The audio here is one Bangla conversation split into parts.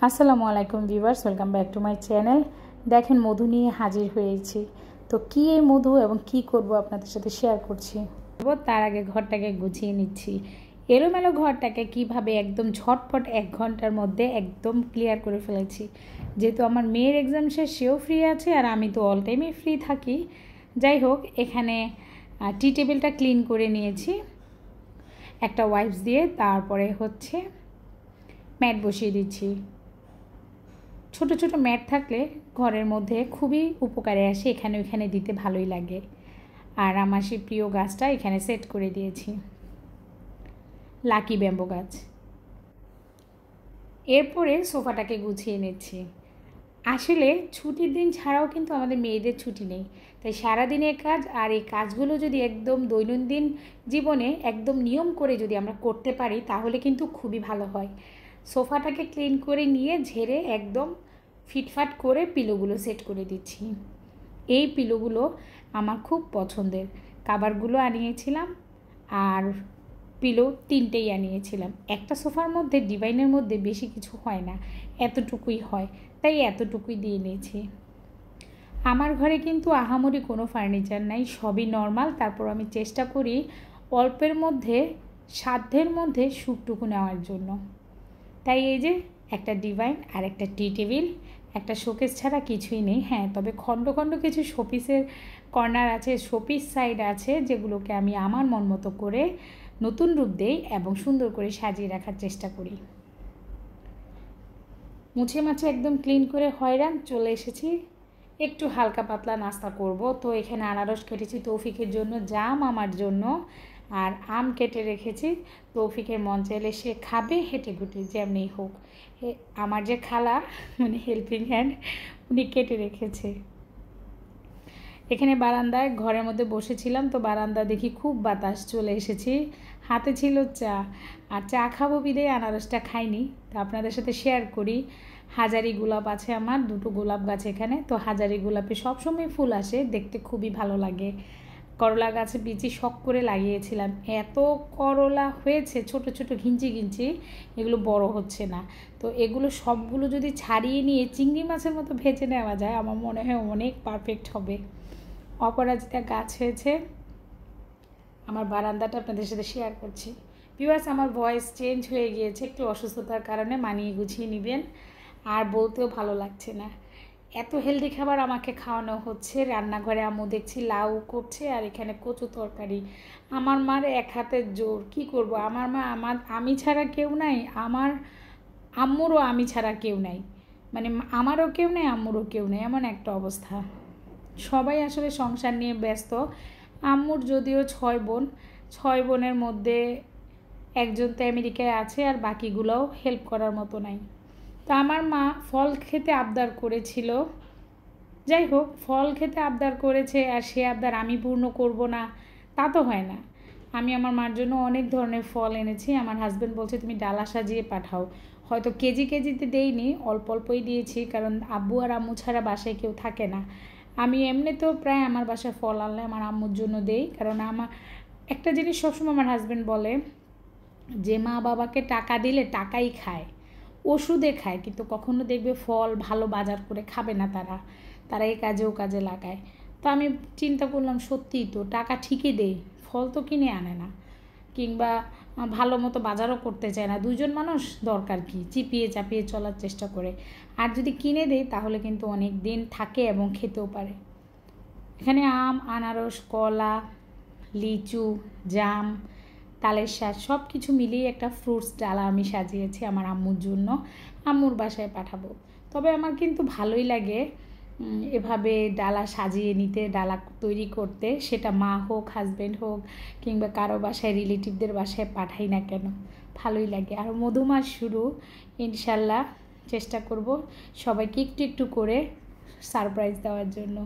আসসালামু আলাইকুম viewers, welcome back to my channel. দেখেন মধু নিয়ে হাজির হয়েছি। তো কী এই মধু এবং কি করব আপনাদের সাথে শেয়ার করছি। তার আগে ঘরটাকে গুছিয়ে নিচ্ছি। এলোমেলো ঘরটাকে কিভাবে একদম ঝটপট 1 ঘন্টার মধ্যে একদম ক্লিয়ার করে ফেলেছি। যেহেতু আমার মেয়ের এক্সাম শেষ, সেও ফ্রি আছে আর আমি তো অল টাইমই ফ্রি থাকি। যাই হোক, এখানে টি টেবিলটা ক্লিন করে নিয়েছি একটা ওয়াইপস দিয়ে। তারপরে হচ্ছে ম্যাট বসিয়ে দিচ্ছি। ছোট ছোট ম্যাট থাকলে ঘরের মধ্যে খুবই উপকারে আসে, এখানে ওইখানে দিতে ভালোই লাগে। আর আমার সেই প্রিয় গাছটা এখানে সেট করে দিয়েছি, লাকি ব্যাম্বো গাছ। এরপরে সোফাটাকে গুছিয়ে নিচ্ছি। আসলে ছুটির দিন ছাড়াও কিন্তু আমাদের মেয়েদের ছুটি নেই, তাই সারাদিনের কাজ আর এই কাজগুলো যদি একদম দৈনন্দিন জীবনে একদম নিয়ম করে যদি আমরা করতে পারি তাহলে কিন্তু খুবই ভালো হয়। সোফাটাকে ক্লিন করে নিয়ে ঝেড়ে একদম ফিটফাট করে পিলোগুলো সেট করে দিচ্ছি। এই পিলোগুলো আমার খুব পছন্দের। কাভারগুলো আনিয়েছিলাম আর পিলো 3টেই আনিয়েছিলাম। একটা সোফার মধ্যে ডিভাইনের মধ্যে বেশি কিছু হয় না, এতটুকুই হয়, তাই এতটুকুই দিয়ে নিয়েছি। আমার ঘরে কিন্তু আহামরি কোনো ফার্নিচার নাই, সবই নর্মাল। তারপর আমি চেষ্টা করি অল্পের মধ্যে, সাধ্যের মধ্যে সুখটুকু নেওয়ার জন্য। তাই এই যে একটা ডিভাইন আর একটা টি টেবিল, একটা শোকেস ছাড়া কিছুই নেই। হ্যাঁ, তবে খণ্ড খণ্ড কিছু শোপিসের কর্নার আছে, শোপিস সাইড আছে, যেগুলোকে আমি আমার মন মতো করে নতুন রূপ দেই এবং সুন্দর করে সাজিয়ে রাখার চেষ্টা করি। মুছে মাছে একদম ক্লিন করে হয়রান চলে এসেছি। একটু হালকা পাতলা নাস্তা করব। তো এখানে আনারস কেটেছি তৌফিকের জন্য, জাম আমার জন্য, আর আম কেটে রেখেছি। তৌফিকের মন চাইলে সে খাবে হেঁটে ঘুটে যেমনি হোক। আমার যে খালা, মানে হেল্পিং হ্যান্ড, উনি কেটে রেখেছে। এখানে বারান্দায় ঘরের মধ্যে বসেছিলাম, তো বারান্দা দেখি খুব বাতাস, চলে এসেছি। হাতে ছিল চা, আর চা খাবো বিদে আনারসটা খাইনি। তো আপনাদের সাথে শেয়ার করি। হাজারি গোলাপ আছে আমার, 2টো গোলাপ গাছ এখানে। তো হাজারি গোলাপে সবসময় ফুল আসে, দেখতে খুবই ভালো লাগে। করলা গাছে বিচি শখ করে লাগিয়েছিলাম, এত করলা হয়েছে, ছোট ছোট ঘিঞ্চি ঘিঞ্চি, এগুলো বড় হচ্ছে না। তো এগুলো সবগুলো যদি ছাড়িয়ে নিয়ে চিংড়ি মাছের মতো ভেজে নেওয়া যায়, আমার মনে হয় অনেক পারফেক্ট হবে। অপরাজিতা গাছ হয়েছে। আমার বারান্দাটা আপনাদের সাথে শেয়ার করছি। ভিউয়ার্স, আমার ভয়েস চেঞ্জ হয়ে গিয়েছে, একটু অসুস্থতার কারণে, মানিয়ে গুছিয়ে নেবেন। আর বলতেও ভালো লাগছে না। এত হেলদি খাবার আমাকে খাওয়ানো হচ্ছে। রান্নাঘরে আম্মু দেখছি লাউ করছে, আর এখানে কচু তরকারি। আমার মার এক হাতের জোর, কি করব। আমার মা, আমি ছাড়া কেউ নাই, আমার আম্মুরও আমি ছাড়া কেউ নাই, মানে আমারও কেউ নেই, আম্মুরও কেউ নেই, এমন একটা অবস্থা। সবাই আসলে সংসার নিয়ে ব্যস্ত। আম্মুর যদিও 6 বোন, 6 বোনের মধ্যে একজন তো আমেরিকায় আছে, আর বাকিগুলোও হেল্প করার মতো নাই। তা আমার মা ফল খেতে আবদার করেছিল। যাই হোক, ফল খেতে আবদার করেছে, আর সে আবদার আমি পূর্ণ করব না তা তো হয় না। আমি আমার মার জন্য অনেক ধরনের ফল এনেছি। আমার হাজব্যান্ড বলছে তুমি ডালা সাজিয়ে পাঠাও। হয়তো কেজি কেজিতে দেইনি, অল্প অল্পই দিয়েছি, কারণ আব্বু আর আম্মু ছাড়া বাসায় কেউ থাকে না। আমি এমনিতেও প্রায় আমার বাসায় ফল আনলে আমার আম্মুর জন্য দেই, কারণ আমার একটা জিনিস সবসময় আমার হাজব্যান্ড বলে যে মা বাবাকে টাকা দিলে টাকাই খায়, ওষুধে খায়, কিন্তু কখনো দেখবে ফল ভালো বাজার করে খাবে না। তারা এই কাজে ও কাজে লাগায়। তো আমি চিন্তা করলাম সত্যিই তো, টাকা ঠিকই দেয়, ফল তো কিনে আনে না, কিংবা ভালো মতো বাজারও করতে চায় না। 2জন মানুষ দরকার কি, চিপিয়ে চাপিয়ে চলার চেষ্টা করে। আর যদি কিনে দেয় তাহলে কিন্তু অনেক দিন থাকে এবং খেতেও পারে। এখানে আম, আনারস, কলা, লিচু, জাম, তালের শাঁস সব কিছু মিলিয়ে একটা ফ্রুটস ডালা আমি সাজিয়েছি আমার আম্মুর জন্য, আম্মুর বাসায় পাঠাবো। তবে আমার কিন্তু ভালোই লাগে এভাবে ডালা সাজিয়ে নিতে, ডালা তৈরি করতে, সেটা মা হোক, হাজব্যান্ড হোক, কিংবা কারো বাসায় রিলেটিভদের বাসায় পাঠাই না কেন, ভালোই লাগে। আর মধুমাস শুরু, ইনশাল্লাহ চেষ্টা করব সবাইকে একটু একটু করে সারপ্রাইজ দেওয়ার জন্য।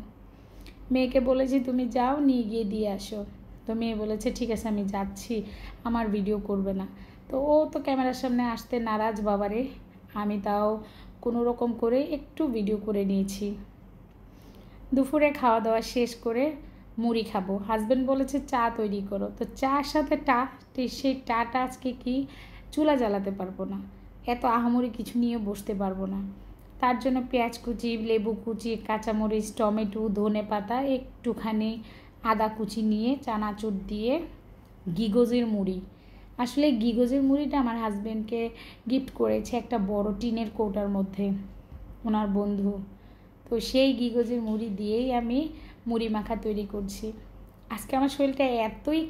মেয়েকে বলেছি তুমি যাও, নিয়ে গিয়ে দিয়ে আসো। তো মেয়ে বলেছে ঠিক আছে আমি যাচ্ছি, আমার ভিডিও করবে না। তো ও তো ক্যামেরার সামনে আসতে নারাজ বাবারে। আমি তাও কোনো রকম করে একটু ভিডিও করে নিয়েছি। দুপুরে খাওয়া দাওয়া শেষ করে মুড়ি খাবো। হাজব্যান্ড বলেছে চা তৈরি করো, তো চার সাথে সেই টাটা আজকে কি চুলা জ্বালাতে পারবো না, এত আহামরি কিছু নিয়ে বসতে পারবো না। তার জন্য পেঁয়াজ কুচি, লেবু কুচি, কাঁচামরিচ, টমেটো, ধনেপাতা, একটুখানি আদা কুচি নিয়ে চানাচুর দিয়ে গিগোজের মুড়ি, আসলে গিগোজের মুড়িটা আমার হাজব্যান্ডকে গিফট করেছে একটা বড় টিনের কৌটার মধ্যে ওনার বন্ধু। তো সেই গিগোজের মুড়ি দিয়েই আমি মুড়ি মাখা তৈরি করছি। আজকে আমার শরীরটা এতই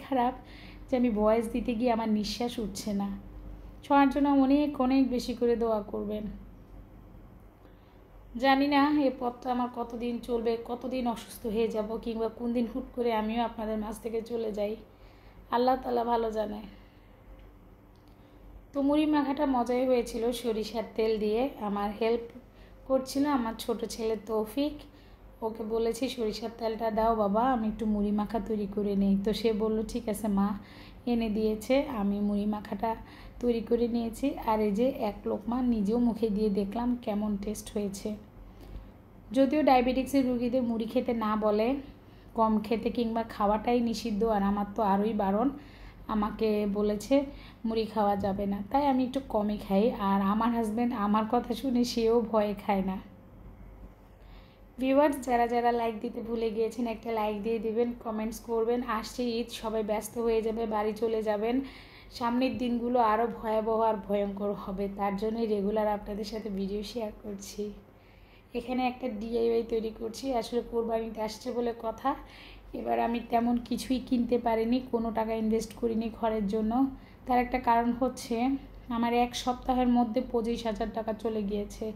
খারাপ যে আমি ভয়েস দিতে গিয়ে আমার নিঃশ্বাস উঠছে না। সবার জন্য অনেক অনেক বেশি করে দোয়া করবেন। জানি না এই পথটা আমার কতদিন চলবে, কতদিন অসুস্থ হয়ে যাব, কিংবা কোন দিন হুট করে আমিও আপনাদের মাঝ থেকে চলে যাই, আল্লাহ তাআলা ভালো জানে। তো মুড়ি মাখাটা মজাই হয়েছিল, সরিষার তেল দিয়ে। আমার হেল্প করছিল আমার ছোট ছেলে তৌফিক। ওকে বলেছি সরিষার তেলটা দাও বাবা, আমি একটু মুড়ি মাখা তৈরি করে নিই। তো সে বলল ঠিক আছে মা, এনে দিয়েছে। আমি মুড়ি মাখাটা তৈরি করে নিয়েছি। আর এই যে এক লোকমা নিজেও মুখে দিয়ে দেখলাম কেমন টেস্ট হয়েছে। যদিও ডায়াবেটিক্সের রুগীদের মুড়ি খেতে না বলে, কম খেতে কিংবা খাওয়াটাই নিষিদ্ধ, আর আমার তো আরোই বারণ। আমাকে বলেছে মুড়ি খাওয়া যাবে না, তাই আমি একটু কমই খাই। আর আমার হাজব্যান্ড আমার কথা শুনে সেও ভয়ে খায় না। ভিউয়ার্স, যারা যারা লাইক দিতে ভুলে গিয়েছেন একটা লাইক দিয়ে দিবেন, কমেন্টস করবেন। আসছে ঈদ, সবাই ব্যস্ত হয়ে যাবে, বাড়ি চলে যাবেন। সামনের দিনগুলো আরও ভয়াবহ আর ভয়ঙ্কর হবে, তার জন্যই রেগুলার আপনাদের সাথে ভিডিও শেয়ার করছি। এখানে একটা ডিআইওয়াই তৈরি করছি, আসলে কোরবানিতে আসছে বলে কথা। এবার আমি তেমন কিছুই কিনতে পারিনি, কোনো টাকা ইনভেস্ট করিনি ঘরের জন্য। তার একটা কারণ হচ্ছে আমার এক সপ্তাহের মধ্যে 25,000 টাকা চলে গিয়েছে।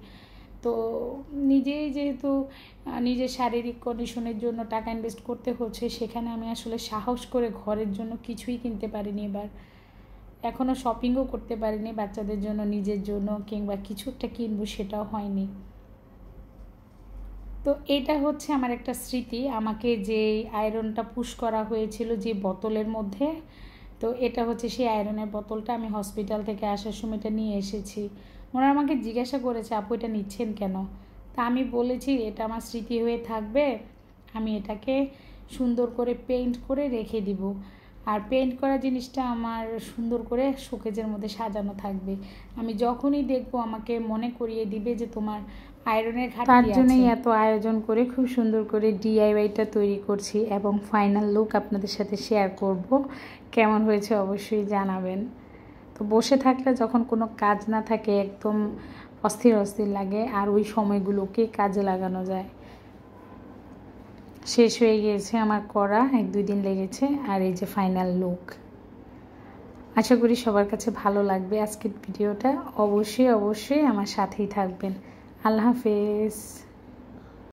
তো নিজেই যেহেতু নিজের শারীরিক কন্ডিশনের জন্য টাকা ইনভেস্ট করতে হচ্ছে, সেখানে আমি আসলে সাহস করে ঘরের জন্য কিছুই কিনতে পারিনি। এবার এখনও শপিংও করতে পারিনি বাচ্চাদের জন্য, নিজের জন্য কিংবা কিছু একটা কিনবো সেটাও হয়নি। তো এটা হচ্ছে আমার একটা স্মৃতি, আমাকে যে আয়রনটা পুশ করা হয়েছিল যে বোতলের মধ্যে, তো এটা হচ্ছে সেই আয়রনের বোতলটা। আমি হসপিটাল থেকে আসার সময় এটা নিয়ে এসেছি। ওরা আমাকে জিজ্ঞাসা করেছে আপু এটা নিচ্ছেন কেন, তা আমি বলেছি এটা আমার স্মৃতি হয়ে থাকবে, আমি এটাকে সুন্দর করে পেইন্ট করে রেখে দিব। আর পেইন্ট করা জিনিসটা আমার সুন্দর করে শোকেজের মধ্যে সাজানো থাকবে। আমি যখনই দেখবো আমাকে মনে করিয়ে দিবে যে তোমার আয়রনের ঘাটতি আছে। তার জন্যই এত আয়োজন করে খুব সুন্দর করে ডিআইওয়াইটা তৈরি করছি, এবং ফাইনাল লুক আপনাদের সাথে শেয়ার করব। কেমন হয়েছে অবশ্যই জানাবেন। তো বসে থাকলে যখন কোনো কাজ না থাকে একদম অস্থির লাগে, আর ওই সময়গুলোকে কাজে লাগানো যায়। শেষ হয়ে গিয়েছে আমার করা, 1-2 দিন লেগেছে। আর এই যে ফাইনাল লুক, আশা করি সবার কাছে ভালো লাগবে আজকের ভিডিওটা। অবশ্যই আমার সাথেই থাকবেন। আল্লাহ হাফেজ।